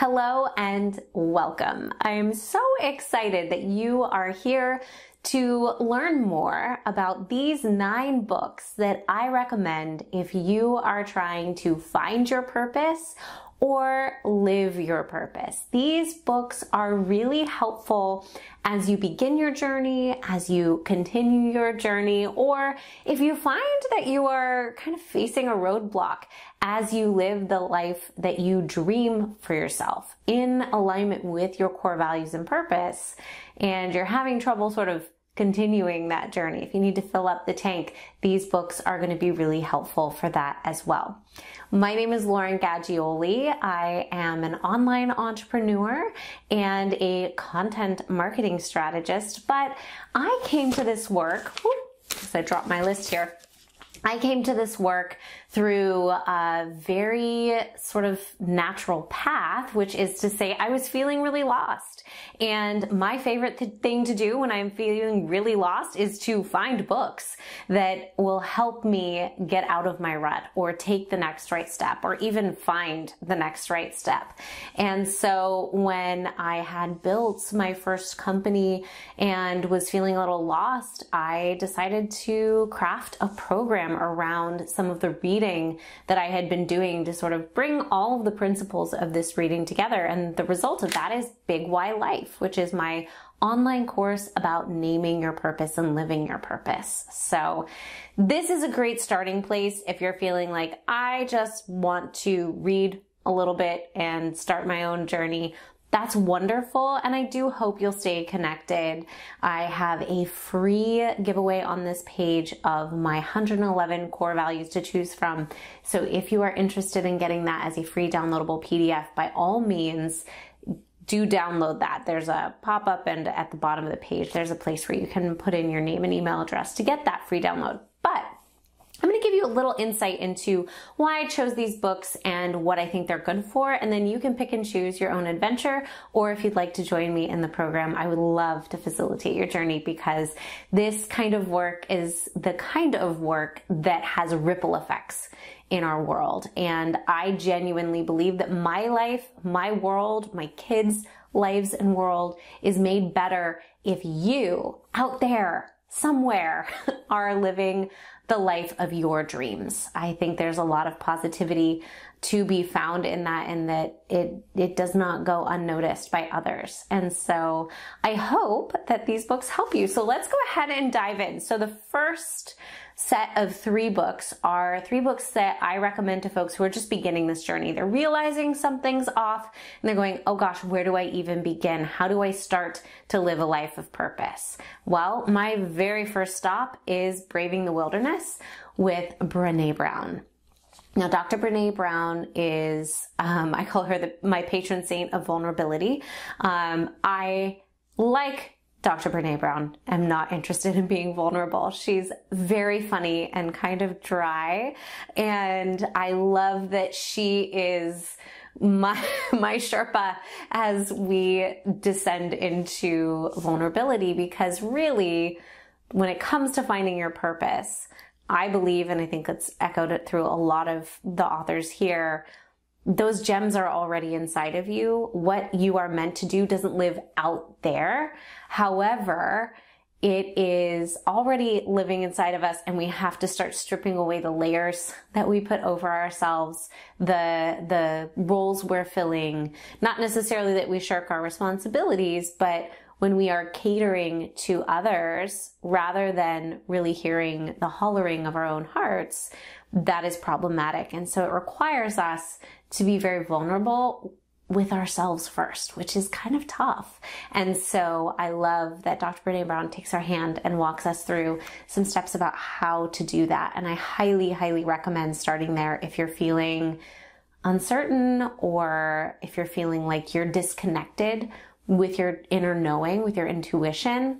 Hello and welcome. I am so excited that you are here to learn more about these 9 books that I recommend if you are trying to find your purpose or live your purpose. These books are really helpful as you begin your journey, as you continue your journey, or if you find that you are kind of facing a roadblock as you live the life that you dream for yourself in alignment with your core values and purpose, and you're having trouble sort of continuing that journey. If you need to fill up the tank, these books are going to be really helpful for that as well. My name is Lauren Gaggioli. I am an online entrepreneur and a content marketing strategist, but I came to this work, because I dropped my list here. I came to this work through a very sort of natural path, which is to say I was feeling really lost. And my favorite thing to do when I'm feeling really lost is to find books that will help me get out of my rut or take the next right step or even find the next right step. And so when I had built my first company and was feeling a little lost, I decided to craft a program around some of the reading that I had been doing to sort of bring all of the principles of this reading together. And the result of that is Big Why Life, which is my online course about naming your purpose and living your purpose. So this is a great starting place if you're feeling like, I just want to read a little bit and start my own journey. That's wonderful, and I do hope you'll stay connected. I have a free giveaway on this page of my 111 core values to choose from. So if you are interested in getting that as a free downloadable PDF, by all means, do download that. There's a pop-up, and at the bottom of the page, there's a place where you can put in your name and email address to get that free download. But I'm going to give you a little insight into why I chose these books and what I think they're good for, and then you can pick and choose your own adventure, or if you'd like to join me in the program, I would love to facilitate your journey, because this kind of work is the kind of work that has ripple effects in our world. And I genuinely believe that my life, my world, my kids' lives and world is made better if you out there somewhere are living the life of your dreams. I think there's a lot of positivity to be found in that, and that it does not go unnoticed by others. And so I hope that these books help you. So let's go ahead and dive in. So the first set of 3 books are 3 books that I recommend to folks who are just beginning this journey. They're realizing something's off and they're going, oh gosh, where do I even begin? How do I start to live a life of purpose? Well, my very first stop is Braving the Wilderness with Brené Brown. Now, Dr. Brené Brown is, I call her my patron saint of vulnerability. I like Dr. Brené Brown. I'm not interested in being vulnerable. She's very funny and kind of dry. And I love that she is my Sherpa as we descend into vulnerability, because really, when it comes to finding your purpose, I believe, and I think it's echoed through a lot of the authors here, those gems are already inside of you. What you are meant to do doesn't live out there. However, it is already living inside of us, and we have to start stripping away the layers that we put over ourselves, the roles we're filling. Not necessarily that we shirk our responsibilities, but when we are catering to others rather than really hearing the hollering of our own hearts, that is problematic. And so it requires us to be very vulnerable with ourselves first, which is kind of tough. And so I love that Dr. Brené Brown takes our hand and walks us through some steps about how to do that. And I highly, highly recommend starting there if you're feeling uncertain, or if you're feeling like you're disconnected with your inner knowing, with your intuition.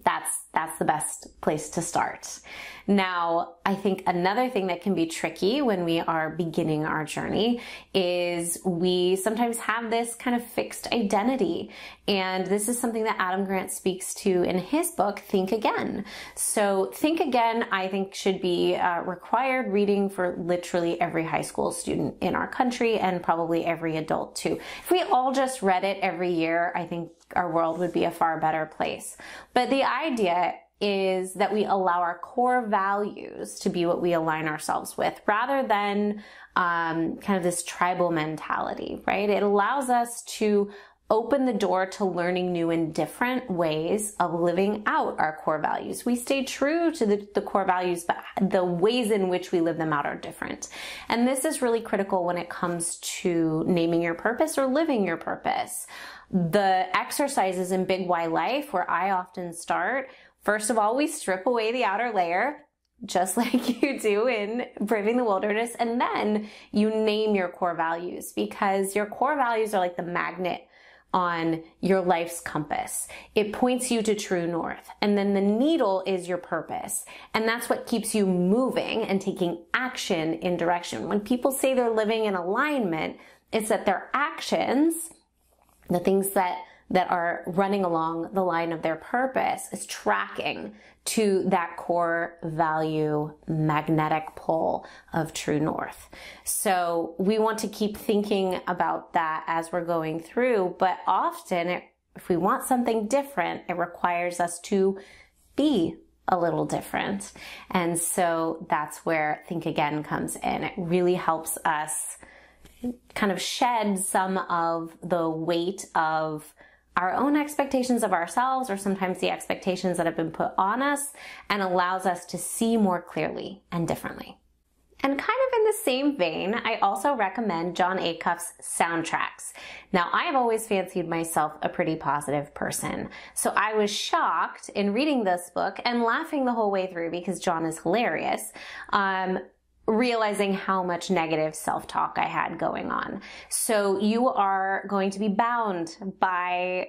That's the best place to start. Now, I think another thing that can be tricky when we are beginning our journey is we sometimes have this kind of fixed identity. And this is something that Adam Grant speaks to in his book, Think Again. So Think Again, I think, should be required reading for literally every high school student in our country, and probably every adult too. If we all just read it every year, I think our world would be a far better place. But the idea is that we allow our core values to be what we align ourselves with, rather than kind of this tribal mentality, right? It allows us to open the door to learning new and different ways of living out our core values. We stay true to the core values, but the ways in which we live them out are different. And this is really critical when it comes to naming your purpose or living your purpose. The exercises in Big Why Life, where I often start, first of all, we strip away the outer layer, just like you do in Braving the Wilderness, and then you name your core values, because your core values are like the magnet on your life's compass. It points you to true north. And then the needle is your purpose. And that's what keeps you moving and taking action in direction. When people say they're living in alignment, it's that their actions, the things that are running along the line of their purpose, is tracking to that core value magnetic pull of true north. So we want to keep thinking about that as we're going through, but often if we want something different, it requires us to be a little different. And so that's where Think Again comes in. It really helps us kind of shed some of the weight of our own expectations of ourselves, or sometimes the expectations that have been put on us, and allows us to see more clearly and differently. And kind of in the same vein, I also recommend Jon Acuff's Soundtracks. Now, I have always fancied myself a pretty positive person, so I was shocked in reading this book and laughing the whole way through, because Jon is hilarious, realizing how much negative self-talk I had going on. So you are going to be bound by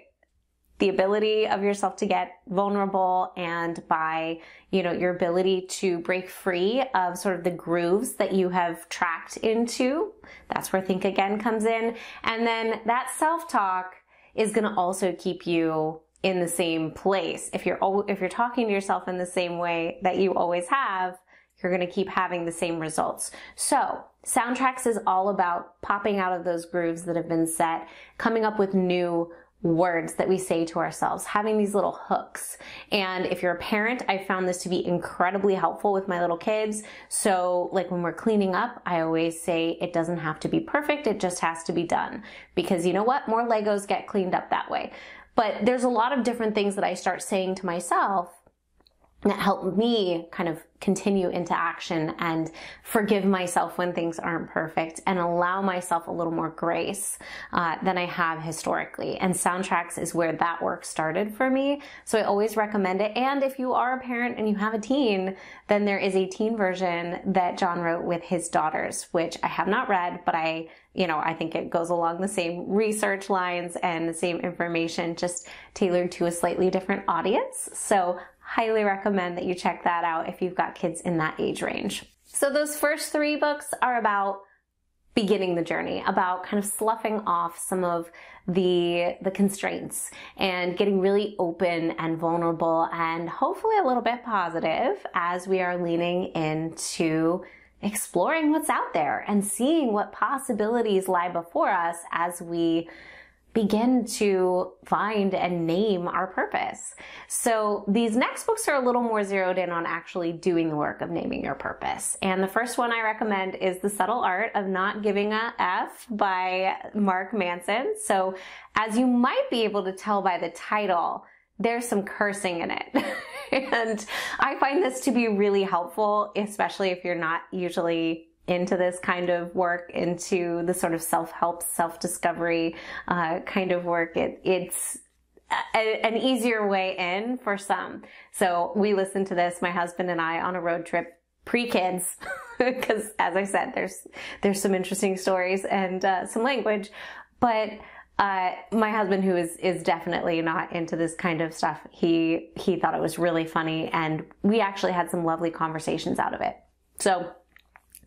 the ability of yourself to get vulnerable, and by, your ability to break free of sort of the grooves that you have tracked into. That's where Think Again comes in. And then that self-talk is going to also keep you in the same place. If you're talking to yourself in the same way that you always have, you're going to keep having the same results. So Soundtracks is all about popping out of those grooves that have been set, coming up with new words that we say to ourselves, having these little hooks. And if you're a parent, I found this to be incredibly helpful with my little kids. So like when we're cleaning up, I always say it doesn't have to be perfect. It just has to be done. Because you know what? More Legos get cleaned up that way. But there's a lot of different things that I start saying to myself that help me kind of continue into action and forgive myself when things aren't perfect, and allow myself a little more grace than I have historically. And Soundtracks is where that work started for me. So I always recommend it. And if you are a parent and you have a teen, then there is a teen version that Jon wrote with his daughters, which I have not read, but I think it goes along the same research lines and the same information, just tailored to a slightly different audience. So highly recommend that you check that out if you've got kids in that age range. So those first 3 books are about beginning the journey, about kind of sloughing off some of the constraints and getting really open and vulnerable, and hopefully a little bit positive as we are leaning into exploring what's out there and seeing what possibilities lie before us as we begin to find and name our purpose. So these next books are a little more zeroed in on actually doing the work of naming your purpose. And the first one I recommend is The Subtle Art of Not Giving a F by Mark Manson. So as you might be able to tell by the title, there's some cursing in it. And I find this to be really helpful, especially if you're not usually into this kind of work, into the sort of self-help, self-discovery kind of work. It's an easier way in for some. So we listened to this, my husband and I, on a road trip pre-kids, because as I said, there's some interesting stories and some language. But My husband, who is definitely not into this kind of stuff, he thought it was really funny, and we actually had some lovely conversations out of it. So,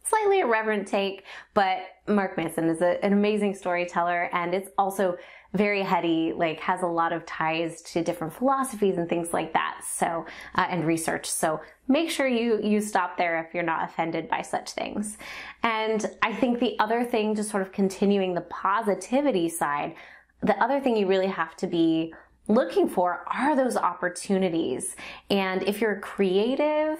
slightly irreverent take, but Mark Manson is an amazing storyteller, and it's also very heady, like has a lot of ties to different philosophies and things like that. So, and research. So make sure you stop there if you're not offended by such things. And I think the other thing, just sort of continuing the positivity side, the other thing you really have to be looking for are those opportunities. And if you're creative,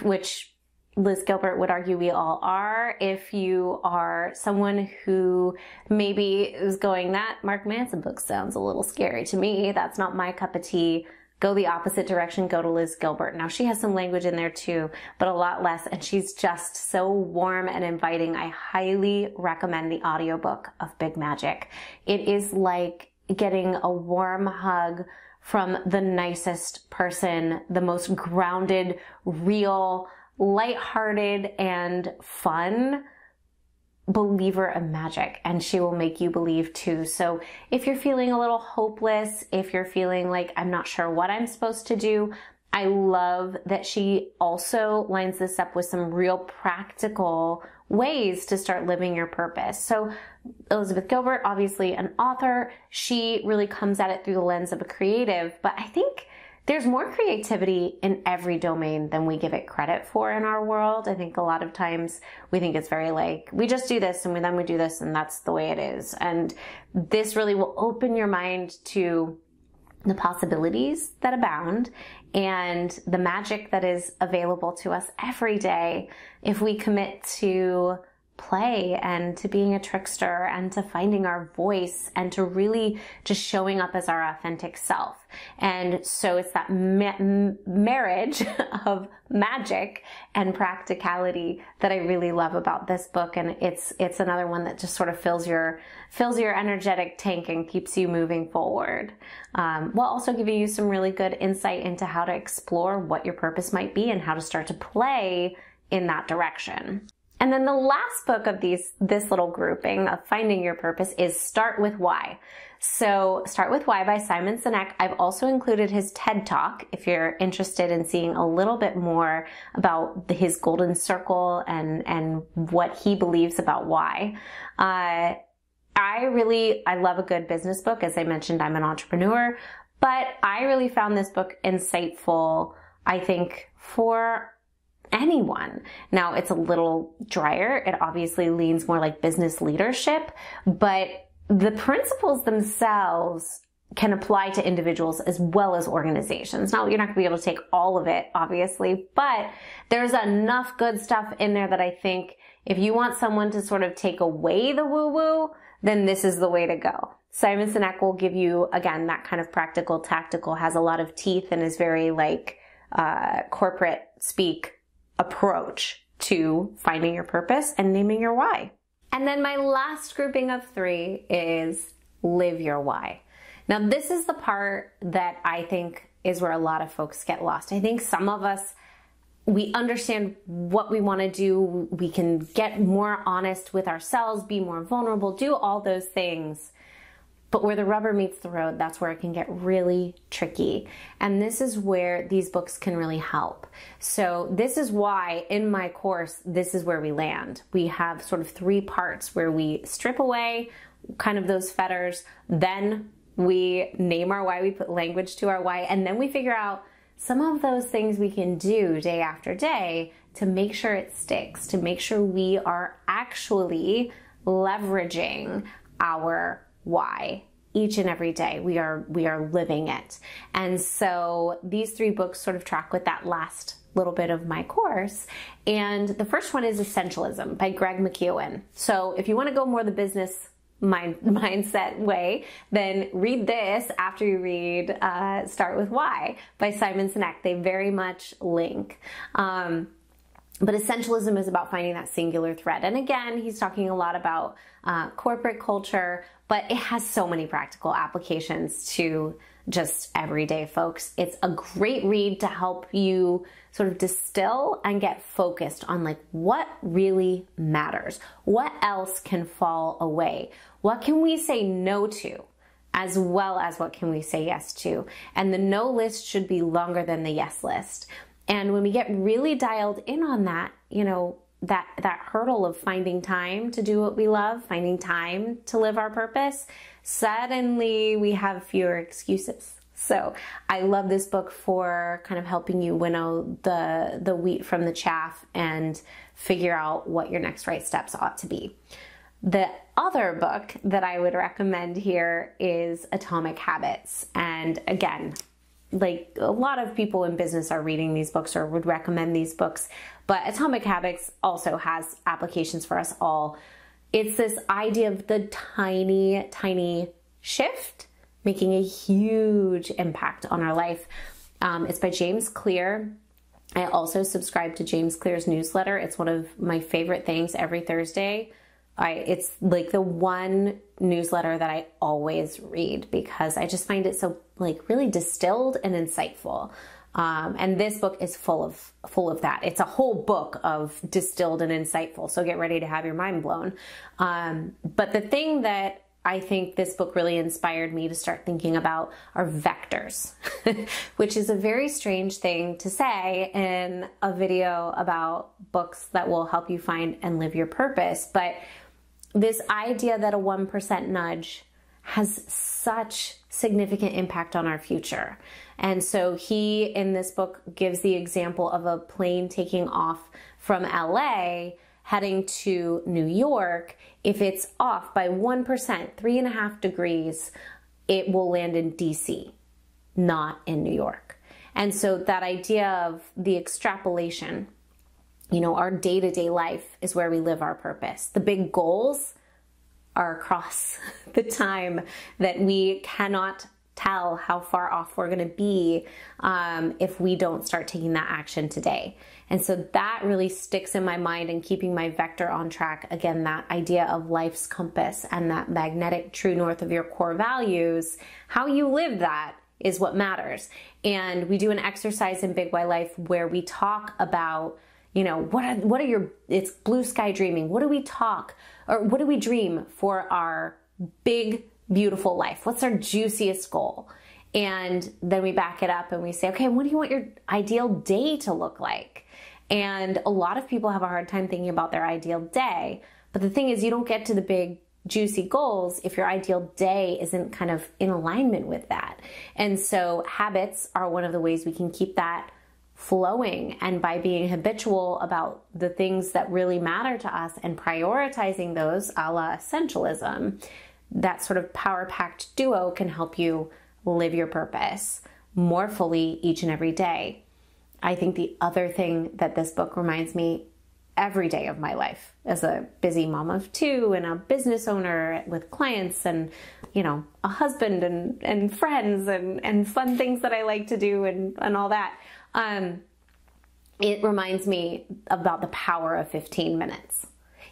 which Liz Gilbert would argue we all are, if you are someone who maybe is going, that Mark Manson book sounds a little scary to me, that's not my cup of tea, go the opposite direction, go to Liz Gilbert. Now, she has some language in there too, but a lot less, and she's just so warm and inviting. I highly recommend the audiobook of Big Magic. It is like getting a warm hug from the nicest person, the most grounded, real, lighthearted and fun believer of magic, and she will make you believe too. So if you're feeling a little hopeless, if you're feeling like I'm not sure what I'm supposed to do, I love that she also lines this up with some real practical ways to start living your purpose. So Elizabeth Gilbert, obviously an author, she really comes at it through the lens of a creative, but I think there's more creativity in every domain than we give it credit for in our world. I think a lot of times we think it's very like, we just do this and then we do this and that's the way it is. And this really will open your mind to the possibilities that abound and the magic that is available to us every day if we commit to play and to being a trickster and to finding our voice and to really just showing up as our authentic self. And so it's that marriage of magic and practicality that I really love about this book. And it's another one that just sort of fills your energetic tank and keeps you moving forward, while also giving you some really good insight into how to explore what your purpose might be and how to start to play in that direction. And then the last book of this little grouping of finding your purpose is Start With Why. So Start With Why by Simon Sinek. I've also included his TED Talk if you're interested in seeing a little bit more about his golden circle and what he believes about why. I love a good business book. As I mentioned, I'm an entrepreneur, but I really found this book insightful, I think, for anyone. Now, it's a little drier. It obviously leans more like business leadership, but the principles themselves can apply to individuals as well as organizations. Now, you're not going to be able to take all of it, obviously, but there's enough good stuff in there that I think if you want someone to sort of take away the woo-woo, then this is the way to go. Simon Sinek will give you, again, that kind of practical, tactical, has a lot of teeth and is very like corporate speak approach to finding your purpose and naming your why. And then my last grouping of 3 is live your why. Now, this is the part that I think is where a lot of folks get lost. I think some of us, we understand what we want to do. We can get more honest with ourselves, be more vulnerable, do all those things. But where the rubber meets the road, that's where it can get really tricky. And this is where these books can really help. So this is why in my course, this is where we land. We have sort of 3 parts where we strip away kind of those fetters, then we name our why, we put language to our why, and then we figure out some of those things we can do day after day to make sure it sticks, to make sure we are actually leveraging our why each and every day. We are living it. And so these 3 books sort of track with that last little bit of my course. And the first one is Essentialism by Greg McKeown. So if you want to go more the business mindset way, then read this after you read Start With Why by Simon Sinek. They very much link. But Essentialism is about finding that singular thread. And again, he's talking a lot about corporate culture, but it has so many practical applications to just everyday folks. It's a great read to help you sort of distill and get focused on like what really matters. What else can fall away? what can we say no to, as well as what can we say yes to? And the no list should be longer than the yes list. And when we get really dialed in on that, you know, that hurdle of finding time to do what we love, finding time to live our purpose, suddenly we have fewer excuses. So I love this book for kind of helping you winnow the wheat from the chaff and figure out what your next right steps ought to be. The other book that I would recommend here is Atomic Habits. And again, like a lot of people in business are reading these books or would recommend these books, but Atomic Habits also has applications for us all. It's this idea of the tiny, tiny shift making a huge impact on our life. It's by James Clear. I also subscribe to James Clear's newsletter. It's one of my favorite things every Thursday. It's like the one newsletter that I always read because I just find it so like really distilled and insightful. And this book is full of that. It's a whole book of distilled and insightful. So get ready to have your mind blown. But the thing that I think this book really inspired me to start thinking about are vectors, which is a very strange thing to say in a video about books that will help you find and live your purpose. But this idea that a 1% nudge has such significant impact on our future. And so he, in this book, gives the example of a plane taking off from LA heading to New York. If it's off by 1%, 3.5 degrees, it will land in DC, not in New York. And so that idea of the extrapolation, you know, our day-to-day life is where we live our purpose. The big goals are across the time that we cannot tell how far off we're going to be if we don't start taking that action today. And so that really sticks in my mind and keeping my vector on track. Again, that idea of life's compass and that magnetic true north of your core values, how you live that is what matters. And we do an exercise in Big Y Life where we talk about, you know, what are your, it's blue sky dreaming. What do we talk or what do we dream for our big, beautiful life? What's our juiciest goal? And then we back it up and we say, okay, what do you want your ideal day to look like? And a lot of people have a hard time thinking about their ideal day. But the thing is, you don't get to the big, juicy goals if your ideal day isn't kind of in alignment with that. And so habits are one of the ways we can keep that flowing. And by being habitual about the things that really matter to us and prioritizing those, a la essentialism, that sort of power-packed duo can help you live your purpose more fully each and every day. I think the other thing that this book reminds me every day of my life as a busy mom of two and a business owner with clients and, you know, a husband and friends and fun things that I like to do and all that. It reminds me about the power of 15 minutes.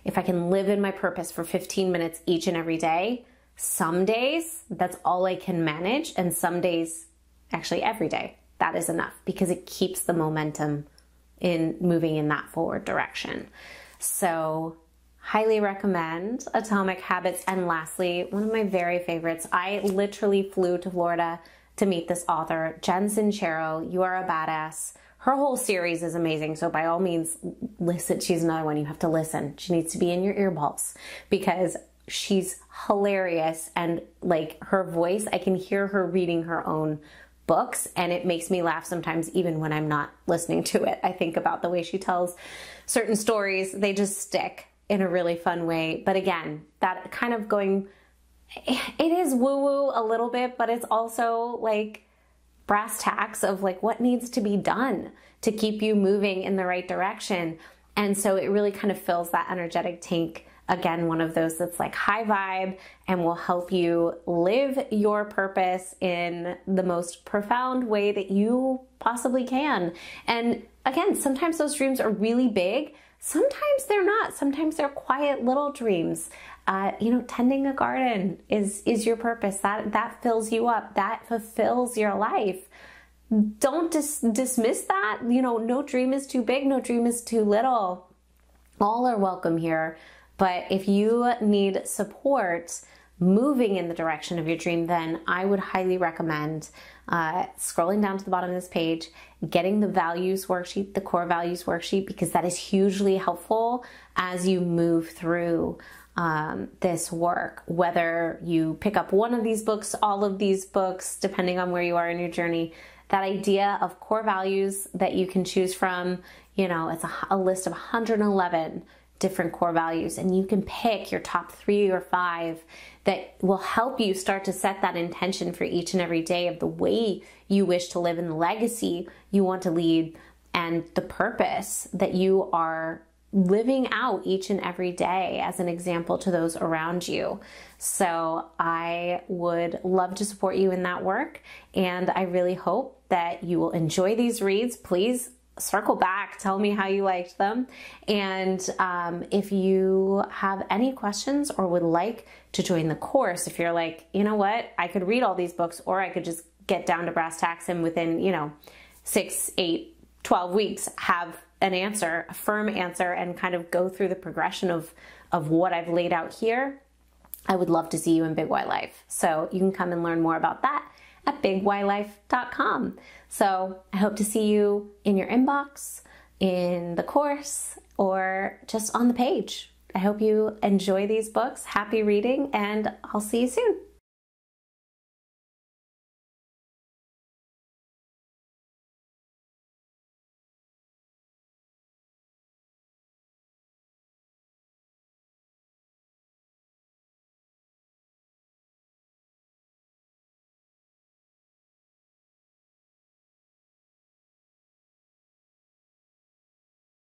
If I can live in my purpose for 15 minutes each and every day, some days that's all I can manage, and some days, actually every day, that is enough because it keeps the momentum in moving in that forward direction. So highly recommend Atomic Habits. And lastly, one of my very favorites, I literally flew to Florida to meet this author, Jen Sincero. You Are a Badass. Her whole series is amazing. So by all means, listen. She's another one you have to listen. She needs to be in your earballs because she's hilarious. And like her voice, I can hear her reading her own books and it makes me laugh sometimes even when I'm not listening to it. I think about the way she tells certain stories. They just stick in a really fun way. But again, that kind of going, it is woo-woo a little bit, but it's also like brass tacks of like what needs to be done to keep you moving in the right direction. And so it really kind of fills that energetic tank. Again, one of those that's like high vibe and will help you live your purpose in the most profound way that you possibly can. And again, sometimes those dreams are really big. Sometimes they're not. Sometimes they're quiet little dreams. You know, tending a garden is your purpose. That fills you up. That fulfills your life. Don't dismiss that. You know, no dream is too big. No dream is too little. All are welcome here. But if you need support moving in the direction of your dream, then I would highly recommend scrolling down to the bottom of this page, getting the values worksheet, the core values worksheet, because that is hugely helpful as you move through this work. Whether you pick up one of these books, all of these books, depending on where you are in your journey, that idea of core values that you can choose from, it's a list of 111 different core values, and you can pick your top 3 or 5 that will help you start to set that intention for each and every day of the way you wish to live and the legacy you want to lead and the purpose that you are living out each and every day as an example to those around you. So I would love to support you in that work, and I really hope that you will enjoy these reads. Please circle back, tell me how you liked them. And if you have any questions or would like to join the course, if you're like, you know what, I could read all these books, or I could just get down to brass tacks and within, 6, 8, 12 weeks have an answer, a firm answer, and kind of go through the progression of what I've laid out here, I would love to see you in Big Y Life. So you can come and learn more about that at bigylife.com. So I hope to see you in your inbox, in the course, or just on the page. I hope you enjoy these books. Happy reading, and I'll see you soon.